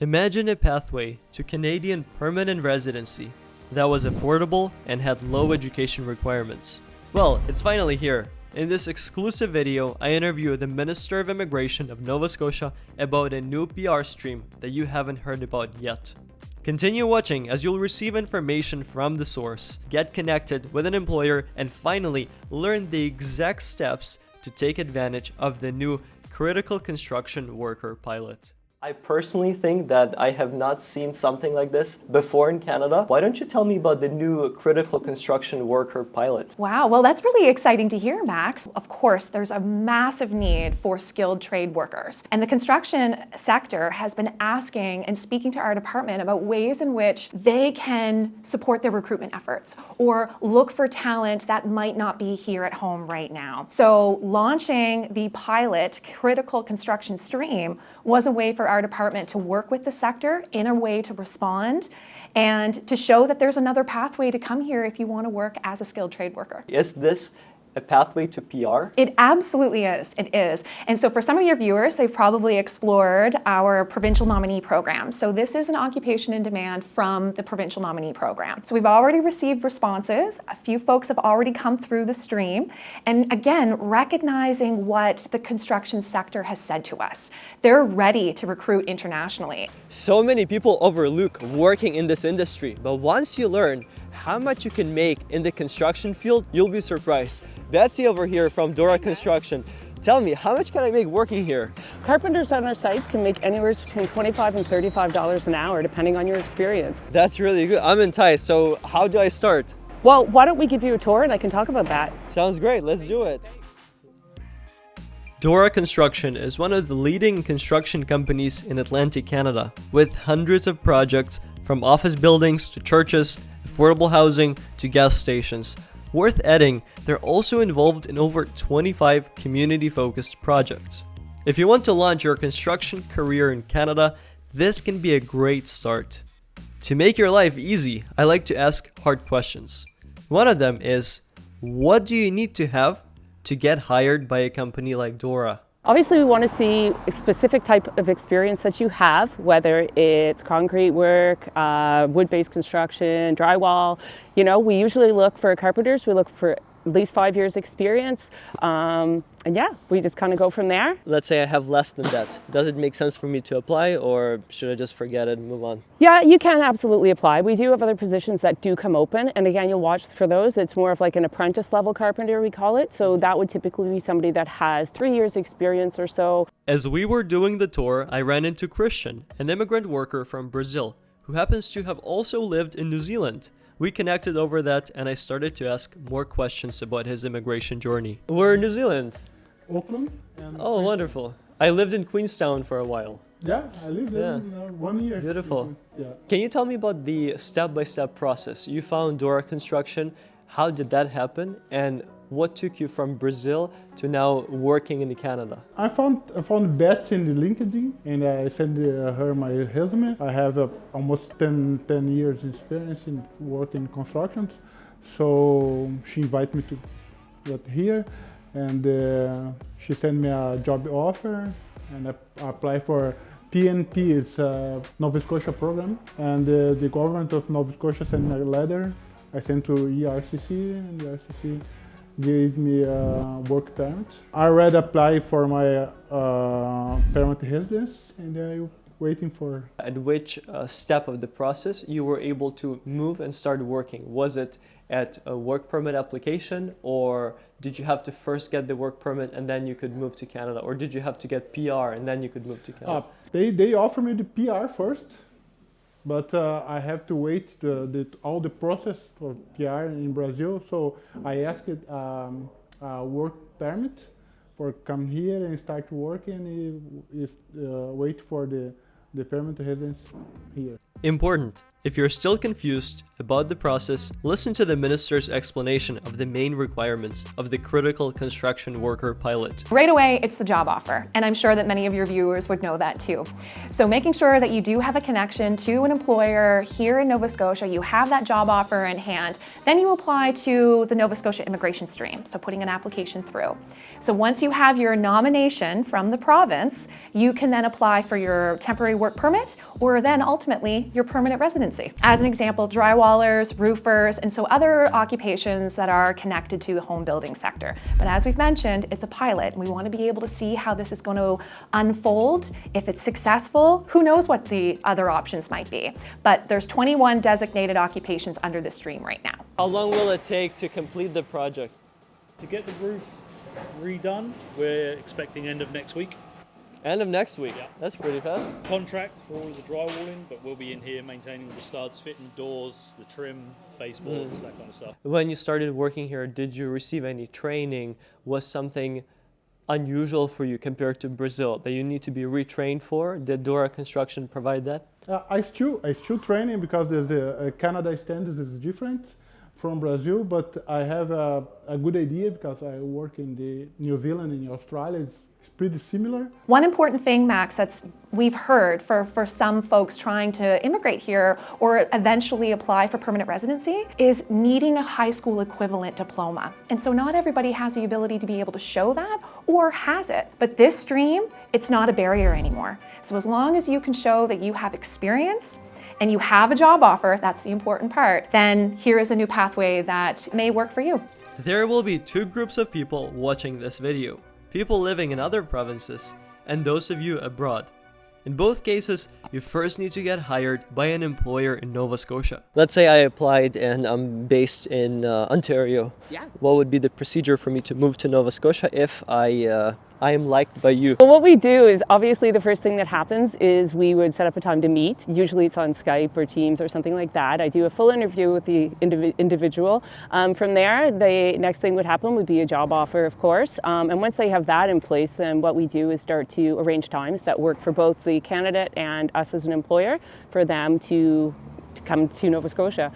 Imagine a pathway to Canadian permanent residency that was affordable and had low education requirements. Well, it's finally here. In this exclusive video, I interview the Minister of Immigration of Nova Scotia about a new PR stream that you haven't heard about yet. Continue watching as you'll receive information from the source, get connected with an employer, and finally learn the exact steps to take advantage of the new critical construction worker pilot. I personally think that I have not seen something like this before in Canada. Why don't you tell me about the new critical construction worker pilot? Wow, well that's really exciting to hear, Max. Of course, there's a massive need for skilled trade workers. And the construction sector has been asking and speaking to our department about ways in which they can support their recruitment efforts or look for talent that might not be here at home right now. So launching the pilot critical construction stream was a way for our department to work with the sector in a way to respond and to show that there's another pathway to come here if you want to work as a skilled trade worker. Is this a pathway to PR? It absolutely is. It is. And so for some of your viewers, they've probably explored our Provincial nominee program. So this is an occupation in demand from the Provincial nominee program. So we've already received responses. A few folks have already come through the stream. And again, recognizing what the construction sector has said to us. They're ready to recruit internationally. So many people overlook working in this industry, but once you learn how much you can make in the construction field, you'll be surprised. Betsy over here from Dora Construction. Tell me, how much can I make working here? Carpenters on our sites can make anywhere between $25 and $35 an hour, depending on your experience. That's really good. I'm enticed, so how do I start? Well, why don't we give you a tour and I can talk about that. Sounds great, let's do it. Dora Construction is one of the leading construction companies in Atlantic Canada, with hundreds of projects from office buildings to churches, affordable housing to gas stations. Worth adding, they're also involved in over 25 community-focused projects. If you want to launch your construction career in Canada, this can be a great start. To make your life easy, I like to ask hard questions. One of them is, what do you need to have to get hired by a company like Dora? Obviously, we want to see a specific type of experience that you have, whether it's concrete work, wood-based construction, drywall. You know, we usually look for carpenters, we look for at least 5 years experience. And yeah, we just kind of go from there. Let's say I have less than that. Does it make sense for me to apply, or should I just forget it and move on? Yeah, you can absolutely apply. We do have other positions that do come open. And again, you'll watch for those. It's more of like an apprentice level carpenter, we call it. So that would typically be somebody that has 3 years experience or so. As we were doing the tour, I ran into Christian, an immigrant worker from Brazil, who happens to have also lived in New Zealand. We connected over that and I started to ask more questions about his immigration journey. We're in New Zealand. Auckland. Oh, wonderful. I lived in Queenstown for a while. Yeah, I lived there 1 year. Beautiful. Yeah. Can you tell me about the step-by-step process? You found Dora Construction. How did that happen? And what took you from Brazil to now working in Canada? I found Beth in the LinkedIn and I sent her my resume. I have almost 10 years experience in working in constructions. So she invited me to get here and she sent me a job offer and I applied for PNP, it's a Nova Scotia program, and the government of Nova Scotia sent me a letter. I sent to ERCC and the ERCC gave me a work permit. I already applied for my permanent residence and I'm waiting for. At which step of the process you were able to move and start working? Was it at a work permit application, or did you have to first get the work permit and then you could move to Canada, or did you have to get PR and then you could move to Canada? They offered me the PR first, but I have to wait all the process for PR in Brazil. So I asked a work permit for come here and start working. Wait for the permanent residence here. Important. If you're still confused about the process, listen to the minister's explanation of the main requirements of the critical construction worker pilot. Right away, it's the job offer, and I'm sure that many of your viewers would know that too. So making sure that you do have a connection to an employer here in Nova Scotia, you have that job offer in hand, then you apply to the Nova Scotia immigration stream, so putting an application through. So once you have your nomination from the province, you can then apply for your temporary work permit, or then ultimately your permanent residency. As an example, drywallers, roofers, and so other occupations that are connected to the home building sector. But as we've mentioned, it's a pilot, and we want to be able to see how this is going to unfold. If it's successful, who knows what the other options might be. But there's 21 designated occupations under this stream right now. How long will it take to complete the project? To get the roof redone, we're expecting end of next week. End of next week? Yeah. That's pretty fast. Contract for all of the drywalling, but we'll be in here maintaining the studs, fitting doors, the trim, baseboards, that kind of stuff. When you started working here, did you receive any training? Was something unusual for you compared to Brazil that you need to be retrained for? Did Dora Construction provide that? I still training because there's a Canada standards is different from Brazil, but I have a good idea because I work in the New Zealand and Australia. It's pretty similar. One important thing, Max, we've heard for some folks trying to immigrate here or eventually apply for permanent residency is needing a high school equivalent diploma. And so not everybody has the ability to be able to show that or has it. But this stream, it's not a barrier anymore. So as long as you can show that you have experience and you have a job offer, that's the important part, then here is a new pathway that may work for you. There will be two groups of people watching this video. People living in other provinces, and those of you abroad. In both cases, you first need to get hired by an employer in Nova Scotia. Let's say I applied and I'm based in Ontario. Yeah. What would be the procedure for me to move to Nova Scotia if I am liked by you? Well, what we do is obviously the first thing that happens is we would set up a time to meet. Usually it's on Skype or Teams or something like that. I do a full interview with the individual. From there, the next thing would happen would be a job offer, of course. And once they have that in place, then what we do is start to arrange times that work for both the candidate and us as an employer for them to come to Nova Scotia.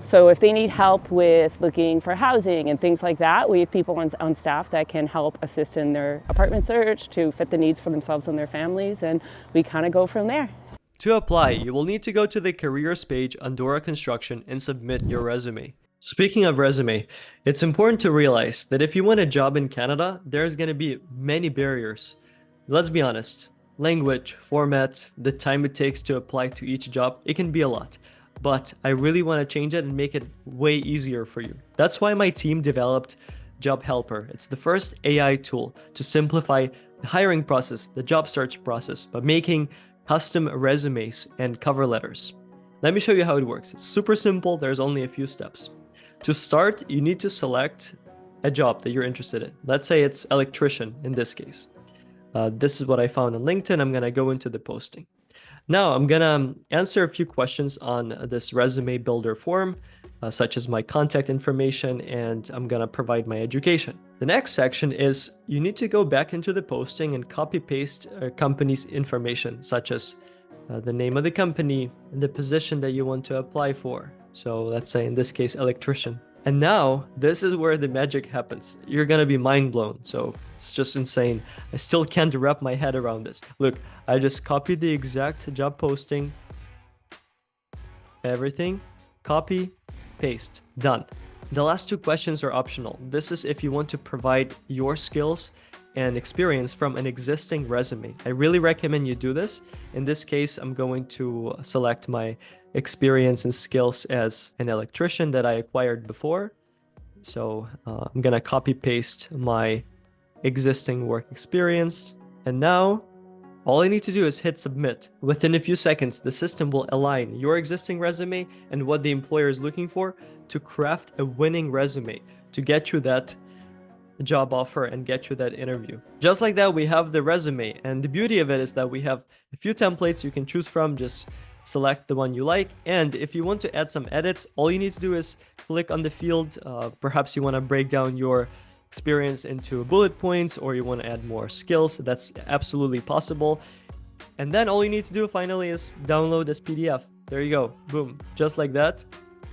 So if they need help with looking for housing and things like that, we have people on staff that can help assist in their apartment search to fit the needs for themselves and their families, and we kind of go from there. To apply, you will need to go to the careers page on Dora Construction and submit your resume. Speaking of resume, it's important to realize that if you want a job in Canada, there's going to be many barriers. Let's be honest. Language, format, the time it takes to apply to each job, it can be a lot. But I really want to change it and make it way easier for you. That's why my team developed Job Helper. It's the first AI tool to simplify the hiring process, the job search process, by making custom resumes and cover letters. Let me show you how it works. It's super simple. There's only a few steps. To start, you need to select a job that you're interested in. Let's say it's electrician in this case. This is what I found on LinkedIn. I'm going to go into the posting. Now I'm going to answer a few questions on this resume builder form, such as my contact information, and I'm going to provide my education. The next section is you need to go back into the posting and copy paste a company's information, such as the name of the company and the position that you want to apply for. So let's say in this case, electrician. And now, this is where the magic happens. You're gonna be mind blown, so it's just insane. I still can't wrap my head around this. Look, I just copied the exact job posting. Everything, copy, paste, done. The last two questions are optional. This is if you want to provide your skills and experience from an existing resume. I really recommend you do this. In this case, I'm going to select my experience and skills as an electrician that I acquired before. So I'm gonna copy paste my existing work experience. And now all I need to do is hit submit. Within a few seconds, the system will align your existing resume and what the employer is looking for to craft a winning resume to get you that job offer and get you that interview. Just like that, we have the resume. And the beauty of it is that we have a few templates you can choose from. Just select the one you like, and if you want to add some edits, all you need to do is click on the field. Perhaps you want to break down your experience into bullet points, or you want to add more skills. That's absolutely possible. And then all you need to do finally is download this PDF. There you go, boom, just like that.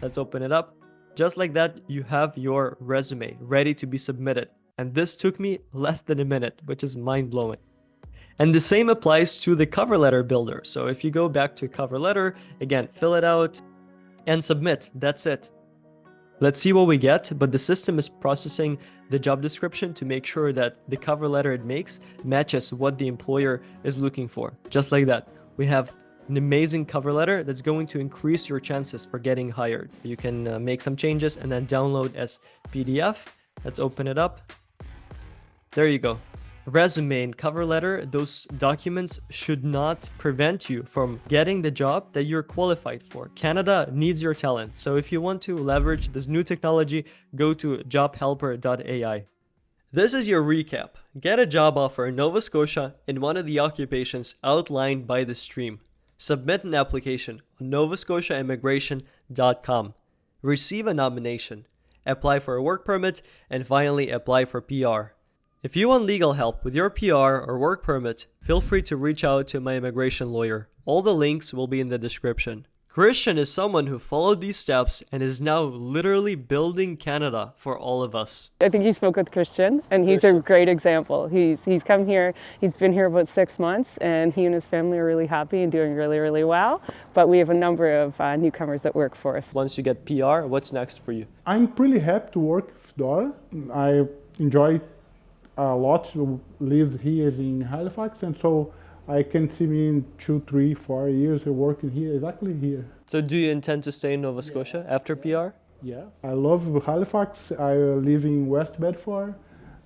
Let's open it up. Just like that, you have your resume ready to be submitted. And this took me less than a minute, which is mind-blowing. And the same applies to the cover letter builder. So if you go back to cover letter, again, fill it out and submit. That's it. Let's see what we get, but the system is processing the job description to make sure that the cover letter it makes matches what the employer is looking for. Just like that. We have an amazing cover letter that's going to increase your chances for getting hired. You can make some changes and then download as PDF. Let's open it up. There you go. Resume and cover letter, those documents should not prevent you from getting the job that you're qualified for. Canada needs your talent. So if you want to leverage this new technology, go to jobhelper.ai. This is your recap. Get a job offer in Nova Scotia in one of the occupations outlined by the stream. Submit an application on novascotiaimmigration.com. Receive a nomination. Apply for a work permit, and finally apply for PR. If you want legal help with your PR or work permit, feel free to reach out to my immigration lawyer. All the links will be in the description. Christian is someone who followed these steps and is now literally building Canada for all of us. I think you spoke with Christian, and he's a great example. He's come here, he's been here about 6 months, and he and his family are really happy and doing really, really well. But we have a number of newcomers that work for us. Once you get PR, what's next for you? I'm pretty happy to work with Dora. I enjoy a lot to live here in Halifax, and so I can see me in 2, 3, 4 years working here, exactly here. So do you intend to stay in Nova Scotia after PR? Yeah, I love Halifax. I live in West Bedford.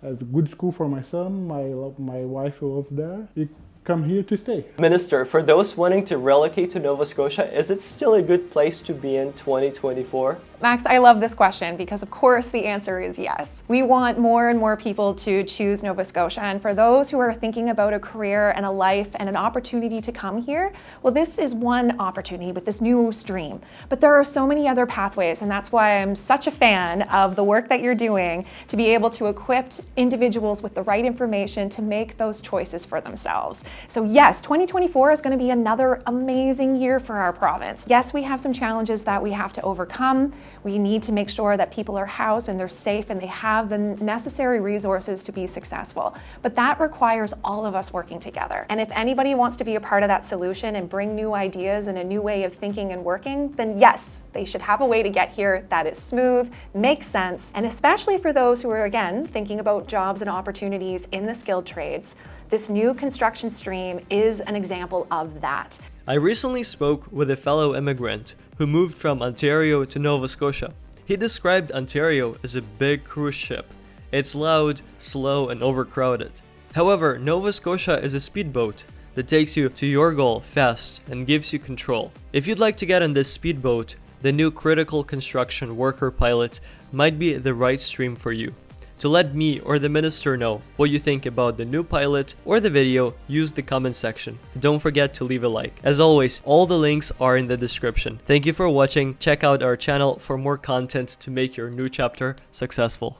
It's a good school for my son. My wife lives there. You come here to stay. Minister, for those wanting to relocate to Nova Scotia, is it still a good place to be in 2024? Max, I love this question because of course the answer is yes. We want more and more people to choose Nova Scotia, and for those who are thinking about a career and a life and an opportunity to come here, well, this is one opportunity with this new stream. But there are so many other pathways, and that's why I'm such a fan of the work that you're doing to be able to equip individuals with the right information to make those choices for themselves. So yes, 2024 is going to be another amazing year for our province. Yes, we have some challenges that we have to overcome. We need to make sure that people are housed and they're safe and they have the necessary resources to be successful. But that requires all of us working together. And if anybody wants to be a part of that solution and bring new ideas and a new way of thinking and working, then yes, they should have a way to get here that is smooth, makes sense, and especially for those who are, again, thinking about jobs and opportunities in the skilled trades, this new construction stream is an example of that. I recently spoke with a fellow immigrant who moved from Ontario to Nova Scotia. He described Ontario as a big cruise ship. It's loud, slow, and overcrowded. However, Nova Scotia is a speedboat that takes you to your goal fast and gives you control. If you'd like to get on this speedboat, the new critical construction worker pilot might be the right stream for you. To let me or the minister know what you think about the new pilot or the video, use the comment section. Don't forget to leave a like. As always, all the links are in the description. Thank you for watching. Check out our channel for more content to make your new chapter successful.